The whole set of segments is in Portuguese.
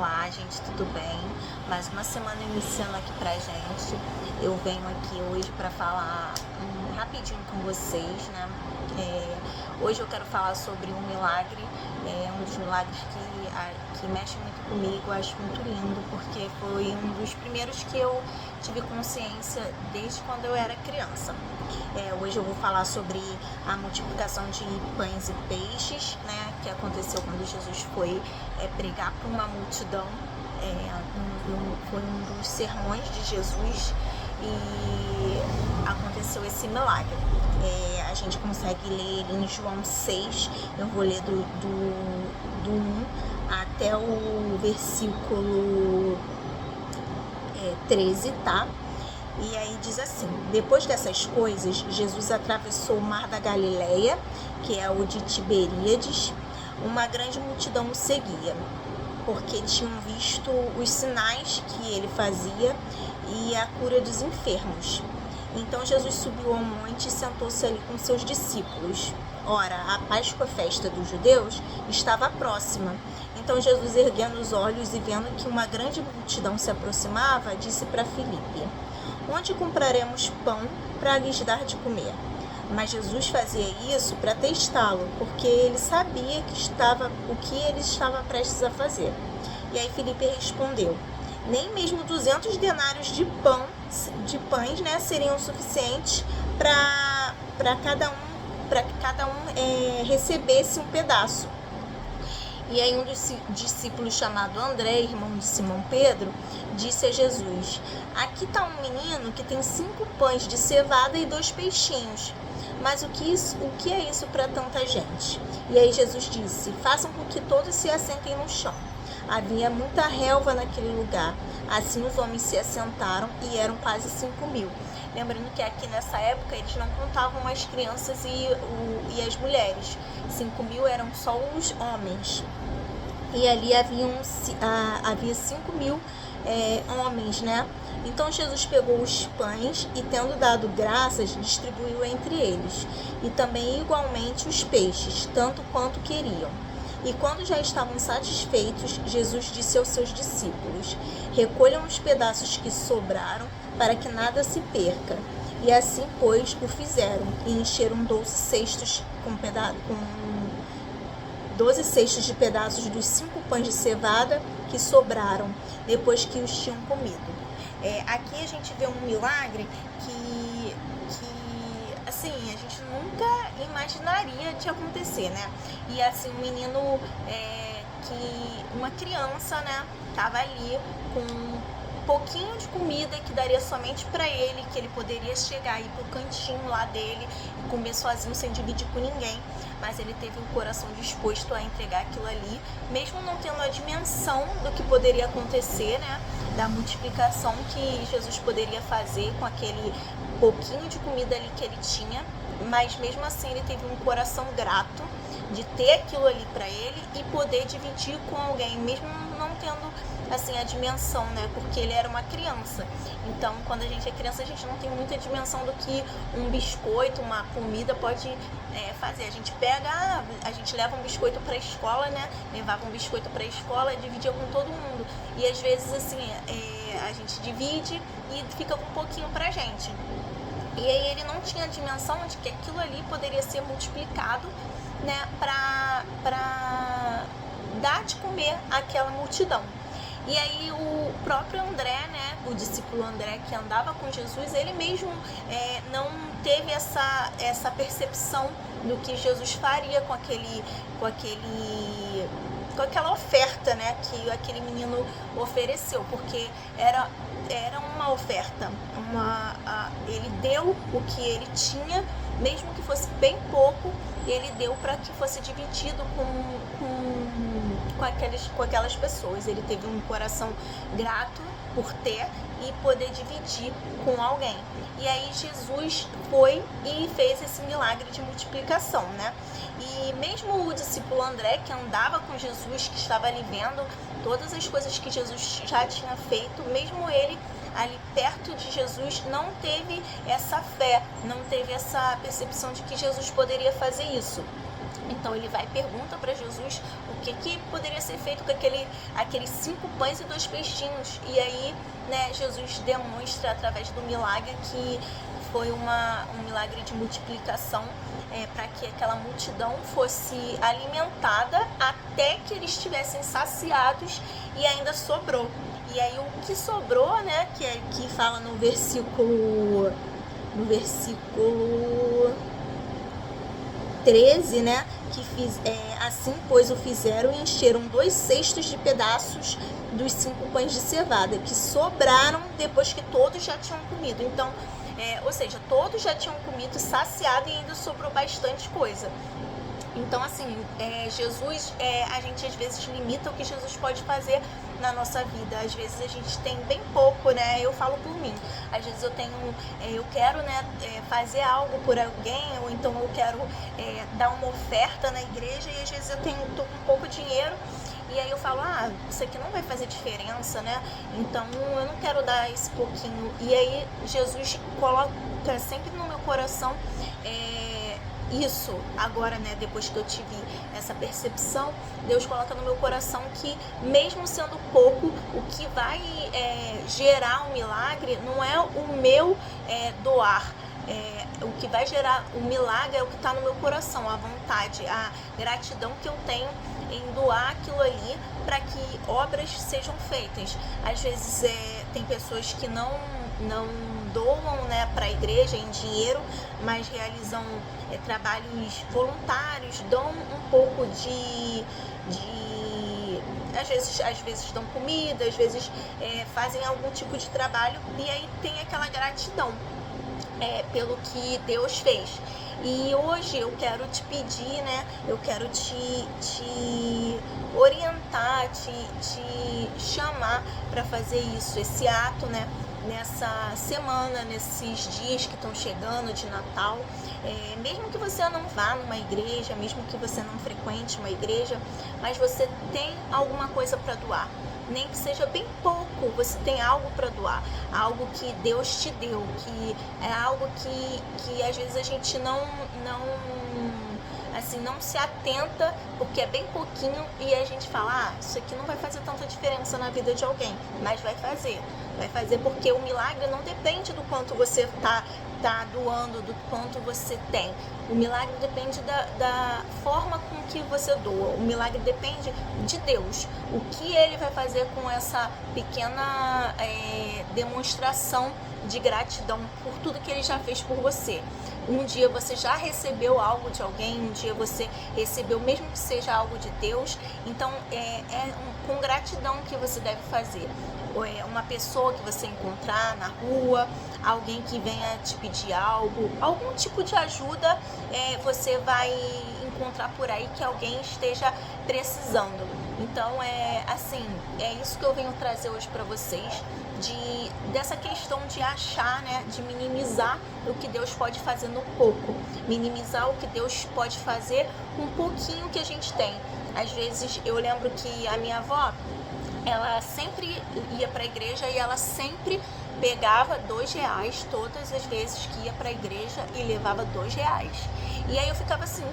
Olá, gente, tudo bem? Mais uma semana iniciando aqui pra gente. Eu venho aqui hoje para falar rapidinho com vocês, né? Hoje eu quero falar sobre um milagre, um dos milagres que mexe muito comigo. Eu acho muito lindo, porque foi um dos primeiros que eu tive consciência desde quando eu era criança. Hoje eu vou falar sobre a multiplicação de pães e peixes, né, que aconteceu quando Jesus foi pregar para uma multidão. Foi um dos sermões de Jesus e aconteceu esse milagre. A gente consegue ler ele em João 6, eu vou ler do 1 até o versículo 13, tá? E aí diz assim: depois dessas coisas, Jesus atravessou o mar da Galileia, que é o de Tiberíades. Uma grande multidão o seguia, porque tinham visto os sinais que ele fazia e a cura dos enfermos. Então Jesus subiu ao monte e sentou-se ali com seus discípulos. Ora, a Páscoa, festa dos judeus, estava próxima. Então Jesus, erguendo os olhos e vendo que uma grande multidão se aproximava, disse para Filipe: onde compraremos pão para lhes dar de comer? Mas Jesus fazia isso para testá-lo, porque ele sabia o que ele estava prestes a fazer. E aí Filipe respondeu: nem mesmo 200 denários de pães, né, seriam suficientes para que cada um recebesse um pedaço. E aí um dos discípulos, chamado André, irmão de Simão Pedro, disse a Jesus: aqui está um menino que tem 5 pães de cevada e 2 peixinhos. Mas o que é isso para tanta gente? E aí Jesus disse: façam com que todos se assentem no chão. Havia muita relva naquele lugar. Assim os homens se assentaram e eram quase 5.000. Lembrando que aqui nessa época eles não contavam as crianças e as mulheres. 5.000 eram só os homens. E ali havia 5.000 homens, né? Então Jesus pegou os pães e, tendo dado graças, distribuiu entre eles, e também igualmente os peixes, tanto quanto queriam. E quando já estavam satisfeitos, Jesus disse aos seus discípulos: recolham os pedaços que sobraram, para que nada se perca. E assim, pois, o fizeram, e encheram 12 cestos de pedaços dos 5 pães de cevada que sobraram, depois que os tinham comido. Aqui a gente vê um milagre que assim, a gente nunca imaginaria de acontecer, né? E assim, um menino, uma criança, né, tava ali com um pouquinho de comida que daria somente para ele, que ele poderia chegar aí pro cantinho lá dele e comer sozinho sem dividir com ninguém, mas ele teve um coração disposto a entregar aquilo ali, mesmo não tendo a dimensão do que poderia acontecer, né, da multiplicação que Jesus poderia fazer com aquele pouquinho de comida ali que ele tinha, mas mesmo assim ele teve um coração grato de ter aquilo ali para ele e poder dividir com alguém, mesmo não tendo assim a dimensão, né? Porque ele era uma criança. Então, quando a gente é criança, a gente não tem muita dimensão do que um biscoito, uma comida pode fazer. A gente leva um biscoito para a escola, né? Levava um biscoito para a escola e dividia com todo mundo. E às vezes assim, a gente divide e fica com um pouquinho pra gente. E aí ele não tinha a dimensão de que aquilo ali poderia ser multiplicado, né, para dar de comer àquela multidão. E aí o próprio André, né, o discípulo André que andava com Jesus, ele mesmo não teve essa percepção do que Jesus faria com aquela oferta, né, que aquele menino ofereceu, porque era uma oferta, ele deu o que ele tinha, mesmo que fosse bem pouco, ele deu para que fosse dividido com aquelas pessoas. Ele teve um coração grato por ter e poder dividir com alguém. E aí Jesus foi e fez esse milagre de multiplicação, né? E mesmo o discípulo André, que andava com Jesus, que estava ali vendo todas as coisas que Jesus já tinha feito, mesmo ele ali perto de Jesus não teve essa fé, não teve essa percepção de que Jesus poderia fazer isso. Então ele vai e pergunta para Jesus o que poderia ser feito com aqueles 5 pães e 2 peixinhos. E aí, né, Jesus demonstra através do milagre que foi um milagre de multiplicação, para que aquela multidão fosse alimentada até que eles estivessem saciados, e ainda sobrou. E aí o que sobrou, né, que fala no versículo 13, né, assim pois o fizeram e encheram 2 cestos de pedaços dos 5 pães de cevada, que sobraram depois que todos já tinham comido. Então, ou seja, todos já tinham comido, saciado, e ainda sobrou bastante coisa. Então, assim, Jesus, a gente às vezes limita o que Jesus pode fazer na nossa vida. Às vezes a gente tem bem pouco, né? Eu falo por mim. Às vezes eu quero, né, fazer algo por alguém, ou então eu quero dar uma oferta na igreja, e às vezes tô com pouco dinheiro. E aí eu falo, isso aqui não vai fazer diferença, né? Então eu não quero dar esse pouquinho. E aí Jesus coloca sempre no meu coração isso. Agora, né, depois que eu tive essa percepção, Deus coloca no meu coração que, mesmo sendo pouco, o que vai gerar um milagre não é o meu doar. O que vai gerar o milagre é o que está no meu coração, a vontade, a gratidão que eu tenho em doar aquilo ali para que obras sejam feitas. Às vezes tem pessoas que não doam, né, para a igreja em dinheiro, mas realizam trabalhos voluntários, dão um pouco às vezes dão comida, às vezes fazem algum tipo de trabalho, e aí tem aquela gratidão pelo que Deus fez. E hoje eu quero te pedir, né, eu quero te orientar, te chamar para fazer isso, esse ato, né, nessa semana, nesses dias que estão chegando de Natal. Mesmo que você não vá numa igreja, mesmo que você não frequente uma igreja, mas você tem alguma coisa para doar. Nem que seja bem pouco, você tem algo para doar, algo que Deus te deu, que é algo que às vezes a gente não se atenta, porque é bem pouquinho, e a gente fala, isso aqui não vai fazer tanta diferença na vida de alguém, mas vai fazer porque o milagre não depende do quanto você tá doando, do quanto você tem. O milagre depende da forma com que você doa. O milagre depende de Deus. O que Ele vai fazer com essa pequena demonstração de gratidão por tudo que Ele já fez por você. Um dia você já recebeu algo de alguém, um dia você recebeu, mesmo que seja algo de Deus. Então com gratidão que você deve fazer. Uma pessoa que você encontrar na rua, alguém que venha te pedir algo, algum tipo de ajuda, você vai encontrar por aí que alguém esteja precisando. Então é isso que eu venho trazer hoje para vocês, dessa questão de achar, né, de minimizar o que Deus pode fazer no pouco, minimizar o que Deus pode fazer com um pouquinho que a gente tem. Às vezes eu lembro que a minha avó, ela sempre ia para a igreja e ela sempre pegava R$2 todas as vezes que ia para a igreja e levava R$2. E aí eu ficava assim,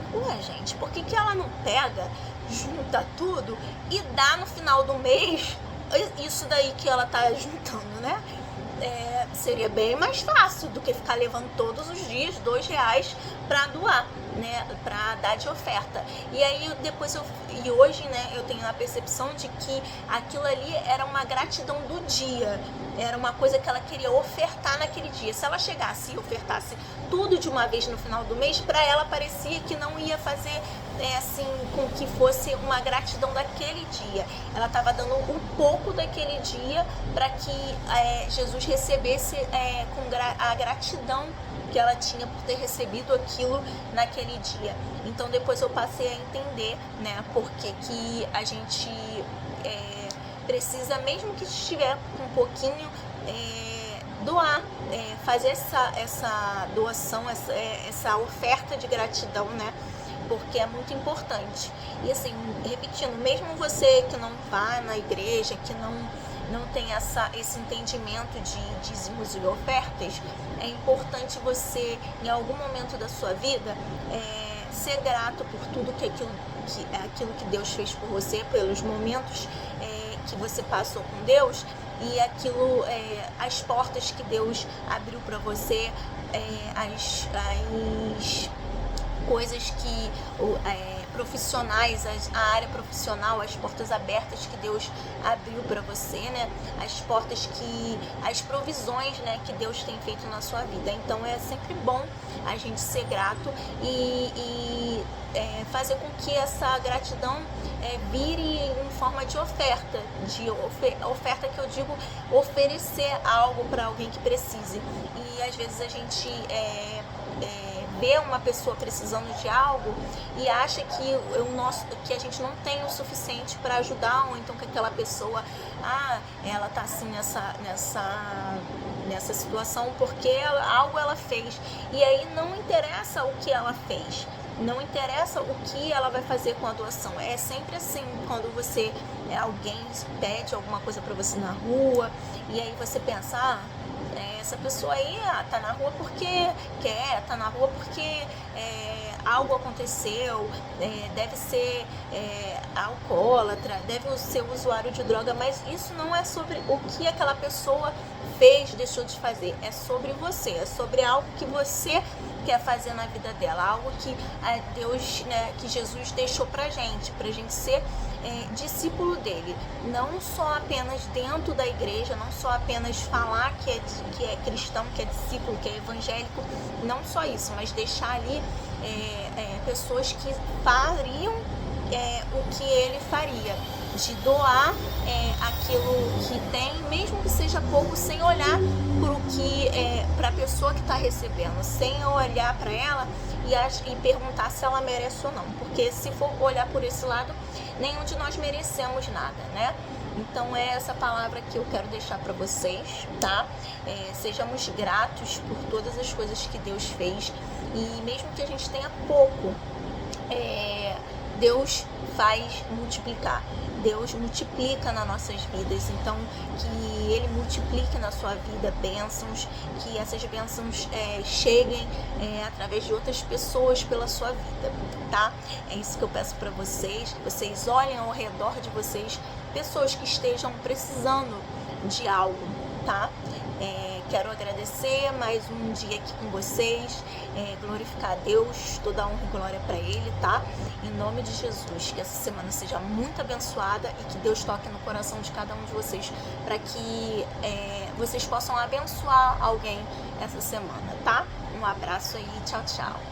gente, por que ela não pega, junta tudo e dá no final do mês isso daí que ela tá juntando, né? Seria bem mais fácil do que ficar levando todos os dias R$2 para doar, né, para dar de oferta. E aí hoje, né, eu tenho a percepção de que aquilo ali era uma gratidão do dia, era uma coisa que ela queria ofertar naquele dia. Se ela chegasse e ofertasse tudo de uma vez no final do mês, para ela parecia que não ia fazer com que fosse uma gratidão daquele dia. Ela estava dando um pouco daquele dia para que Jesus recebesse a gratidão que ela tinha por ter recebido aquilo naquele dia. Então depois eu passei a entender, né, porque que a gente precisa, mesmo que estiver com um pouquinho, doar, fazer essa doação, essa oferta de gratidão, né, porque é muito importante. E assim, repetindo, mesmo você que não vai na igreja, que não tem esse entendimento de dízimos e ofertas, é importante você, em algum momento da sua vida, ser grato por tudo aquilo que Deus fez por você, pelos momentos que você passou com Deus e as portas que Deus abriu para você, as coisas que profissionais, a área profissional, as portas abertas que Deus abriu para você, né? As provisões, né, que Deus tem feito na sua vida. Então é sempre bom a gente ser grato e fazer com que essa gratidão vire em forma de oferta, oferta que eu digo oferecer algo para alguém que precise. E às vezes a gente vê uma pessoa precisando de algo e acha que a gente não tem o suficiente para ajudar, ou então que aquela pessoa, ela tá assim nessa situação porque algo ela fez, e aí não interessa o que ela fez, não interessa o que ela vai fazer com a doação. É sempre assim, quando alguém pede alguma coisa para você na rua, e aí você pensa, essa pessoa aí tá na rua porque quer, tá na rua porque algo aconteceu, deve ser alcoólatra, deve ser usuário de droga, mas isso não é sobre o que aquela pessoa fez, deixou de fazer, é sobre você, é sobre algo que você quer fazer na vida dela, algo que Deus, né, que Jesus deixou pra gente ser discípulo dele, não só apenas dentro da igreja, não só apenas falar que é cristão, que é discípulo, que é evangélico, não só isso, mas deixar ali pessoas que fariam o que ele faria, de doar aquilo que tem, mesmo que seja pouco, sem olhar para a pessoa que está recebendo, sem olhar para ela e perguntar se ela merece ou não, porque se for olhar por esse lado, nenhum de nós merecemos nada, né? Então é essa palavra que eu quero deixar para vocês, tá? Sejamos gratos por todas as coisas que Deus fez, e mesmo que a gente tenha pouco, Deus faz multiplicar. Deus multiplica nas nossas vidas, então que Ele multiplique na sua vida bênçãos, que essas bênçãos cheguem através de outras pessoas pela sua vida, tá? É isso que eu peço para vocês, que vocês olhem ao redor de vocês, pessoas que estejam precisando de algo, tá? Quero agradecer mais um dia aqui com vocês, glorificar a Deus, toda a honra e glória para Ele, tá? Em nome de Jesus, que essa semana seja muito abençoada e que Deus toque no coração de cada um de vocês, para que vocês possam abençoar alguém essa semana, tá? Um abraço aí, tchau, tchau.